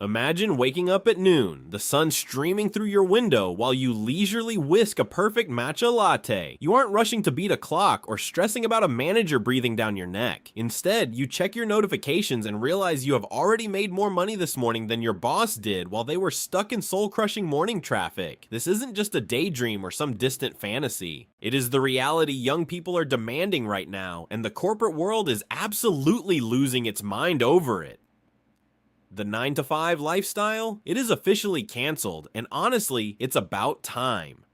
Imagine waking up at noon, the sun streaming through your window while you leisurely whisk a perfect matcha latte. You aren't rushing to beat a clock or stressing about a manager breathing down your neck. Instead, you check your notifications and realize you have already made more money this morning than your boss did while they were stuck in soul-crushing morning traffic. This isn't just a daydream or some distant fantasy. It is the reality young people are demanding right now, and the corporate world is absolutely losing its mind over it. The 9-to-5 lifestyle? It is officially canceled, and honestly, it's about time.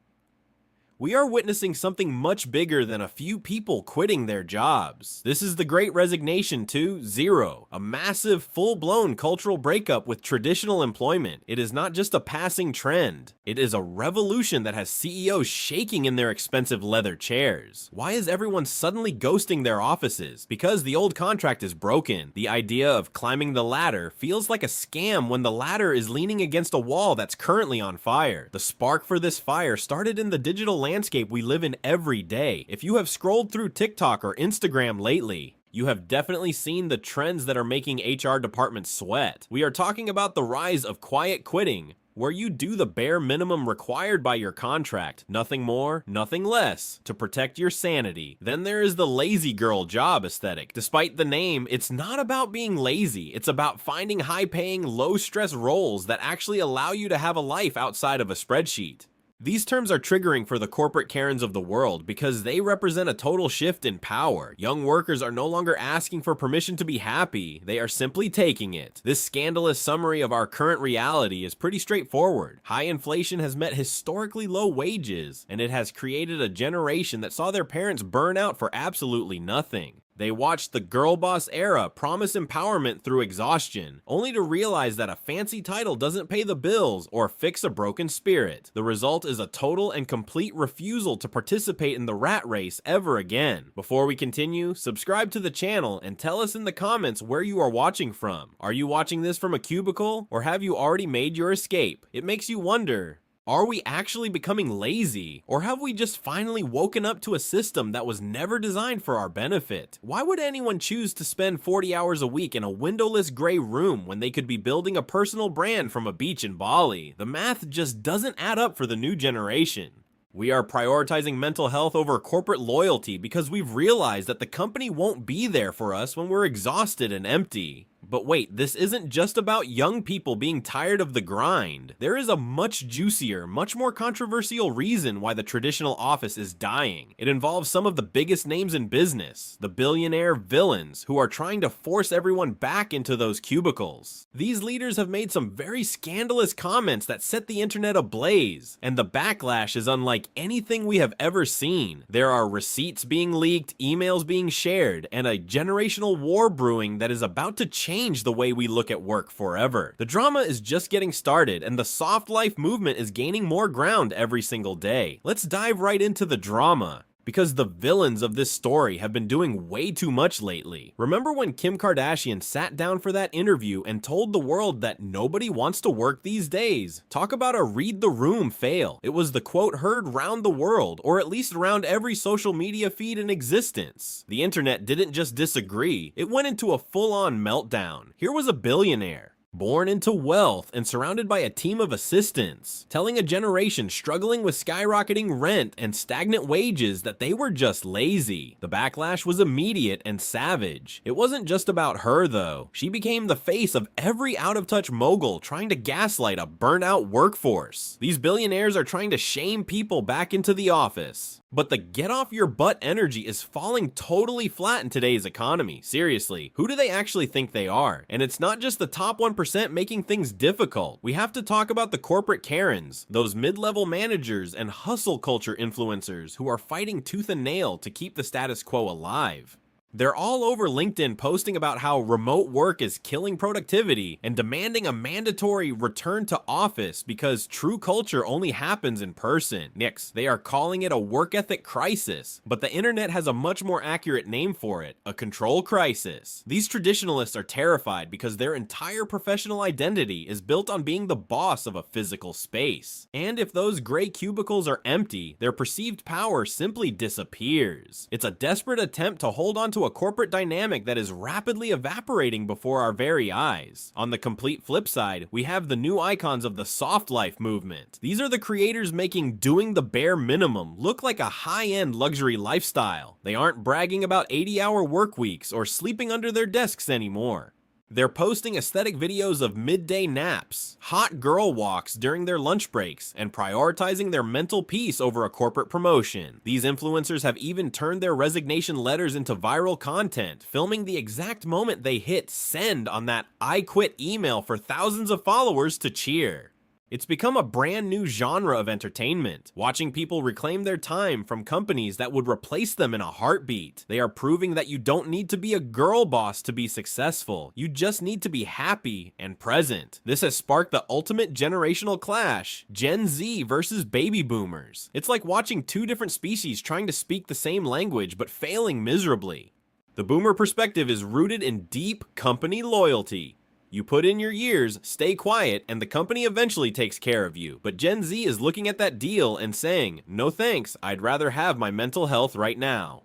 We are witnessing something much bigger than a few people quitting their jobs. This is the Great Resignation 2.0, a massive, full-blown cultural breakup with traditional employment. It is not just a passing trend. It is a revolution that has CEOs shaking in their expensive leather chairs. Why is everyone suddenly ghosting their offices? Because the old contract is broken. The idea of climbing the ladder feels like a scam when the ladder is leaning against a wall that's currently on fire. The spark for this fire started in the digital landscape we live in every day. If you have scrolled through TikTok or Instagram lately, you have definitely seen the trends that are making HR departments sweat. We are talking about the rise of quiet quitting, where you do the bare minimum required by your contract, nothing more, nothing less, to protect your sanity. Then there is the lazy girl job aesthetic. Despite the name, it's not about being lazy. It's about finding high-paying, low-stress roles that actually allow you to have a life outside of a spreadsheet. These terms are triggering for the corporate Karens of the world because they represent a total shift in power. Young workers are no longer asking for permission to be happy, they are simply taking it. This scandalous summary of our current reality is pretty straightforward. High inflation has met historically low wages, and it has created a generation that saw their parents burn out for absolutely nothing. They watched the girl boss era promise empowerment through exhaustion, only to realize that a fancy title doesn't pay the bills or fix a broken spirit. The result is a total and complete refusal to participate in the rat race ever again. Before we continue, subscribe to the channel and tell us in the comments where you are watching from. Are you watching this from a cubicle, or have you already made your escape? It makes you wonder, are we actually becoming lazy? Or have we just finally woken up to a system that was never designed for our benefit? Why would anyone choose to spend 40 hours a week in a windowless gray room when they could be building a personal brand from a beach in Bali? The math just doesn't add up for the new generation. We are prioritizing mental health over corporate loyalty because we've realized that the company won't be there for us when we're exhausted and empty. But wait, this isn't just about young people being tired of the grind. There is a much juicier, much more controversial reason why the traditional office is dying. It involves some of the biggest names in business, the billionaire villains who are trying to force everyone back into those cubicles. These leaders have made some very scandalous comments that set the internet ablaze, and the backlash is unlike anything we have ever seen. There are receipts being leaked, emails being shared, and a generational war brewing that is about to change the way we look at work forever. The drama is just getting started, and the soft life movement is gaining more ground every single day. Let's dive right into the drama, because the villains of this story have been doing way too much lately. Remember when Kim Kardashian sat down for that interview and told the world that nobody wants to work these days? Talk about a read the room fail. It was the quote heard round the world, or at least around every social media feed in existence. The internet didn't just disagree, it went into a full-on meltdown. Here was a billionaire, born into wealth and surrounded by a team of assistants, telling a generation struggling with skyrocketing rent and stagnant wages that they were just lazy. The backlash was immediate and savage. It wasn't just about her though. She became the face of every out-of-touch mogul trying to gaslight a burnt-out workforce. These billionaires are trying to shame people back into the office. But the get-off-your-butt energy is falling totally flat in today's economy. Seriously, who do they actually think they are? And it's not just the top 1% making things difficult. We have to talk about the corporate Karens, those mid-level managers and hustle culture influencers who are fighting tooth and nail to keep the status quo alive. They're all over LinkedIn posting about how remote work is killing productivity and demanding a mandatory return to office because true culture only happens in person. Next, they are calling it a work ethic crisis, but the internet has a much more accurate name for it, a control crisis. These traditionalists are terrified because their entire professional identity is built on being the boss of a physical space. And if those gray cubicles are empty, their perceived power simply disappears. It's a desperate attempt to hold on to a corporate dynamic that is rapidly evaporating before our very eyes. On the complete flip side, we have the new icons of the soft life movement. These are the creators making doing the bare minimum look like a high-end luxury lifestyle. They aren't bragging about 80-hour work weeks or sleeping under their desks anymore. They're posting aesthetic videos of midday naps, hot girl walks during their lunch breaks, and prioritizing their mental peace over a corporate promotion. These influencers have even turned their resignation letters into viral content, filming the exact moment they hit send on that "I quit" email for thousands of followers to cheer. It's become a brand new genre of entertainment, watching people reclaim their time from companies that would replace them in a heartbeat. They are proving that you don't need to be a girl boss to be successful. You just need to be happy and present. This has sparked the ultimate generational clash, Gen Z versus baby boomers. It's like watching two different species trying to speak the same language but failing miserably. The boomer perspective is rooted in deep company loyalty. You put in your years, stay quiet, and the company eventually takes care of you. But Gen Z is looking at that deal and saying, no thanks, I'd rather have my mental health right now.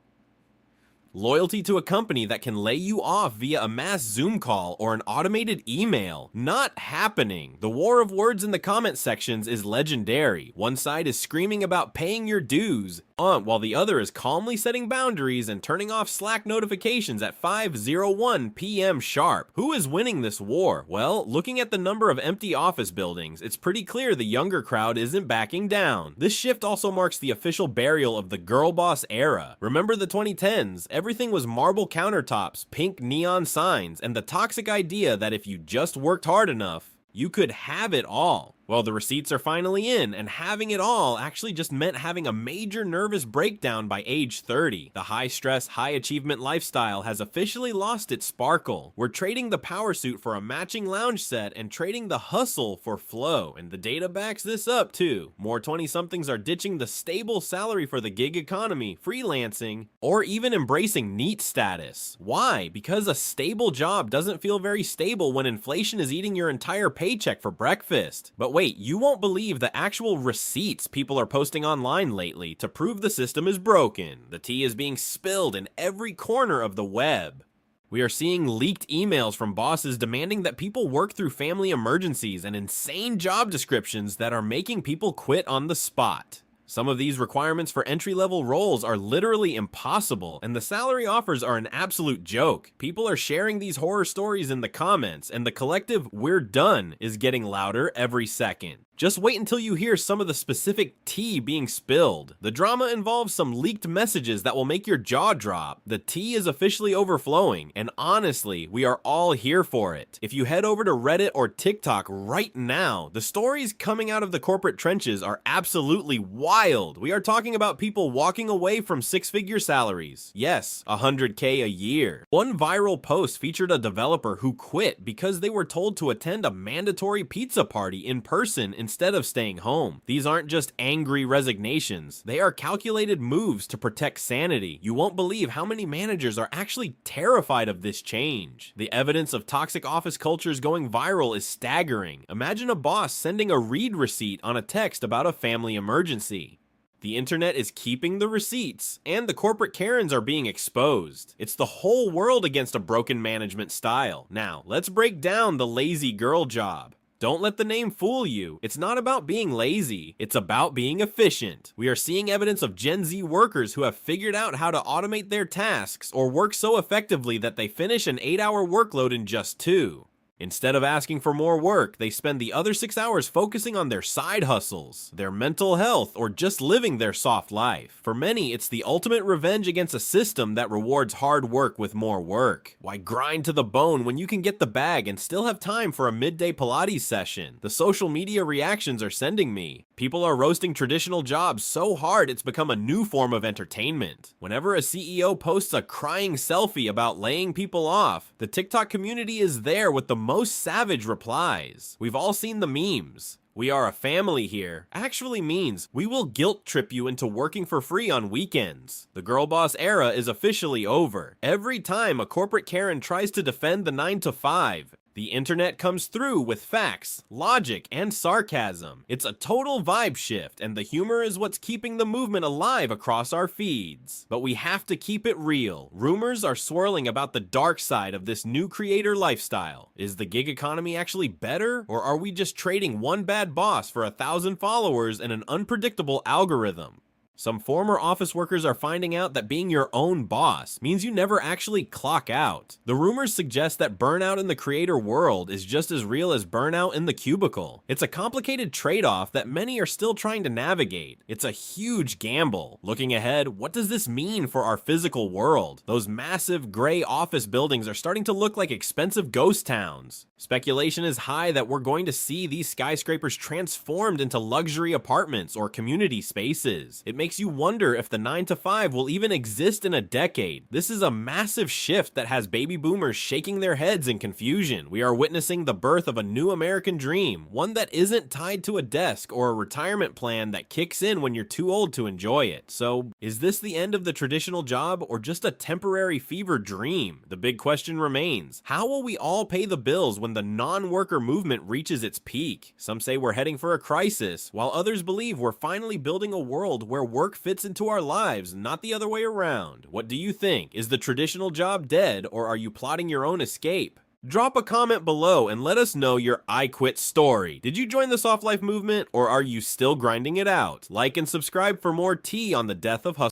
Loyalty to a company that can lay you off via a mass Zoom call or an automated email. Not happening. The war of words in the comment sections is legendary. One side is screaming about paying your dues, while the other is calmly setting boundaries and turning off Slack notifications at 5:01 p.m. sharp. Who is winning this war? Well, looking at the number of empty office buildings, it's pretty clear the younger crowd isn't backing down. This shift also marks the official burial of the girl boss era. Remember the 2010s? Everything was marble countertops, pink neon signs, and the toxic idea that if you just worked hard enough, you could have it all. Well, the receipts are finally in, and having it all actually just meant having a major nervous breakdown by age 30. The high-stress, high-achievement lifestyle has officially lost its sparkle. We're trading the power suit for a matching lounge set and trading the hustle for flow, and the data backs this up too. More 20-somethings are ditching the stable salary for the gig economy, freelancing, or even embracing NEET status. Why? Because a stable job doesn't feel very stable when inflation is eating your entire paycheck for breakfast. But wait, you won't believe the actual receipts people are posting online lately to prove the system is broken. The tea is being spilled in every corner of the web. We are seeing leaked emails from bosses demanding that people work through family emergencies and insane job descriptions that are making people quit on the spot. Some of these requirements for entry-level roles are literally impossible, and the salary offers are an absolute joke. People are sharing these horror stories in the comments, and the collective "we're done" is getting louder every second. Just wait until you hear some of the specific tea being spilled. The drama involves some leaked messages that will make your jaw drop. The tea is officially overflowing, and honestly, we are all here for it. If you head over to Reddit or TikTok right now, the stories coming out of the corporate trenches are absolutely wild. We are talking about people walking away from six-figure salaries. Yes, $100K a year. One viral post featured a developer who quit because they were told to attend a mandatory pizza party in person instead of staying home. These aren't just angry resignations. They are calculated moves to protect sanity. You won't believe how many managers are actually terrified of this change. The evidence of toxic office cultures going viral is staggering. Imagine a boss sending a read receipt on a text about a family emergency. The internet is keeping the receipts, and the corporate Karens are being exposed. It's the whole world against a broken management style. Now, let's break down the lazy girl job. Don't let the name fool you. It's not about being lazy. It's about being efficient. We are seeing evidence of Gen Z workers who have figured out how to automate their tasks or work so effectively that they finish an 8-hour workload in just 2. Instead of asking for more work, they spend the other 6 hours focusing on their side hustles, their mental health, or just living their soft life. For many, it's the ultimate revenge against a system that rewards hard work with more work. Why grind to the bone when you can get the bag and still have time for a midday Pilates session? The social media reactions are sending me. People are roasting traditional jobs so hard it's become a new form of entertainment. Whenever a CEO posts a crying selfie about laying people off, the TikTok community is there with the most savage replies. We've all seen the memes. "We are a family here" actually means we will guilt trip you into working for free on weekends. The girl boss era is officially over. Every time a corporate Karen tries to defend the 9 to 5, The internet comes through with facts, logic, and sarcasm. It's a total vibe shift, and the humor is what's keeping the movement alive across our feeds. But we have to keep it real. Rumors are swirling about the dark side of this new creator lifestyle. Is the gig economy actually better, or are we just trading one bad boss for 1,000 followers and an unpredictable algorithm? Some former office workers are finding out that being your own boss means you never actually clock out. The rumors suggest that burnout in the creator world is just as real as burnout in the cubicle. It's a complicated trade-off that many are still trying to navigate. It's a huge gamble. Looking ahead, what does this mean for our physical world? Those massive gray office buildings are starting to look like expensive ghost towns. Speculation is high that we're going to see these skyscrapers transformed into luxury apartments or community spaces. It makes you wonder if the 9-to-5 will even exist in a decade. This is a massive shift that has baby boomers shaking their heads in confusion. We are witnessing the birth of a new American dream, one that isn't tied to a desk or a retirement plan that kicks in when you're too old to enjoy it. So, is this the end of the traditional job or just a temporary fever dream? The big question remains, how will we all pay the bills when the non-worker movement reaches its peak? Some say we're heading for a crisis, while others believe we're finally building a world where work fits into our lives, not the other way around. What do you think? Is the traditional job dead, or are you plotting your own escape? Drop a comment below and let us know your I quit story. Did you join the soft life movement, or are you still grinding it out? Like and subscribe for more tea on the death of hustle.